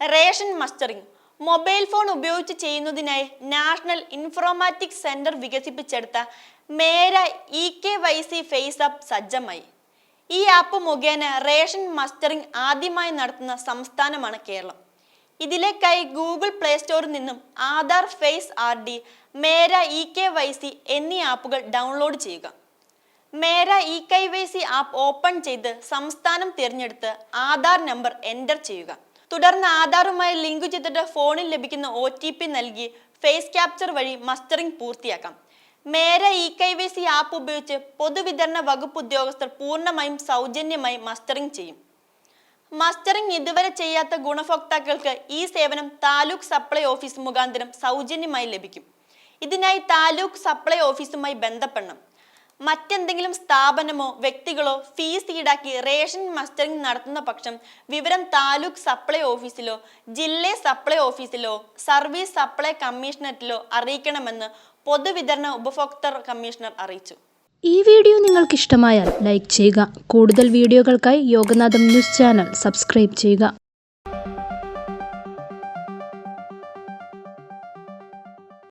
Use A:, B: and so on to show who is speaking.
A: Ration mustering mobile phone ഉപയോഗിച്ച് ചെയ്യുന്നതിനായി national informatics centre വികസിപ്പിച്ചെടുത്ത മേര EKYC ഫേസ് ആപ്പ് സജ്ജമായി. ഈ ആപ്പ് മുഖേന റേഷൻ മസ്റ്ററിംഗ് ആദ്യമായി നടത്തുന്ന സംസ്ഥാനമാണ് കേരളം. ഇതിലേക്കായി ഗൂഗിൾ പ്ലേ സ്റ്റോറിൽ നിന്നും ആധാർ ഫേസ് RD, മേര EKYC എന്നീ ആപ്പുകൾ ഡൗൺലോഡ് ചെയ്യുക. മേര EKYC ആപ്പ് ഓപ്പൺ ചെയ്ത് സംസ്ഥാനം തിരഞ്ഞെടുത്ത് ആധാർ നമ്പർ എൻ്റർ ചെയ്യുക. തുടർന്ന് ആധാറുമായി ലിങ്ക് ചെയ്തിട്ട് ഫോണിൽ ലഭിക്കുന്ന OTP നൽകി ഫേസ് ക്യാപ്ചർ വഴി മസ്റ്ററിംഗ് പൂർത്തിയാക്കാം. മേര EKYC ആപ്പ് ഉപയോഗിച്ച് പൊതുവിതരണ വകുപ്പ് ഉദ്യോഗസ്ഥർ പൂർണ്ണമായും സൗജന്യമായി മസ്റ്ററിംഗ് ചെയ്യും. മസ്റ്ററിംഗ് ഇതുവരെ ചെയ്യാത്ത ഗുണഭോക്താക്കൾക്ക് ഈ സേവനം താലൂക്ക് സപ്ലൈ ഓഫീസ് മുഖാന്തരം സൗജന്യമായി ലഭിക്കും. ഇതിനായി താലൂക്ക് സപ്ലൈ ഓഫീസുമായി ബന്ധപ്പെടണം. മറ്റെന്തെങ്കിലും സ്ഥാപനമോ വ്യക്തികളോ ഫീസ് ഈടാക്കി റേഷൻ മസ്റ്ററിംഗ് നടത്തുന്ന പക്ഷം വിവരം താലൂക്ക് സപ്ലൈ ഓഫീസിലോ ജില്ലാ സപ്ലൈ ഓഫീസിലോ സർവീസ് സപ്ലൈ കമ്മീഷണറേറ്റിലോ അറിയിക്കണമെന്ന് പൊതുവിതരണ ഉപഭോക്തൃ കമ്മീഷണർ അറിയിച്ചു.
B: ഈ വീഡിയോ നിങ്ങൾക്ക് ഇഷ്ടമായാൽ ലൈക്ക് ചെയ്യുക. കൂടുതൽ വീഡിയോകൾക്കായി യോഗനാഥം ന്യൂസ് ചാനൽ സബ്സ്ക്രൈബ് ചെയ്യുക.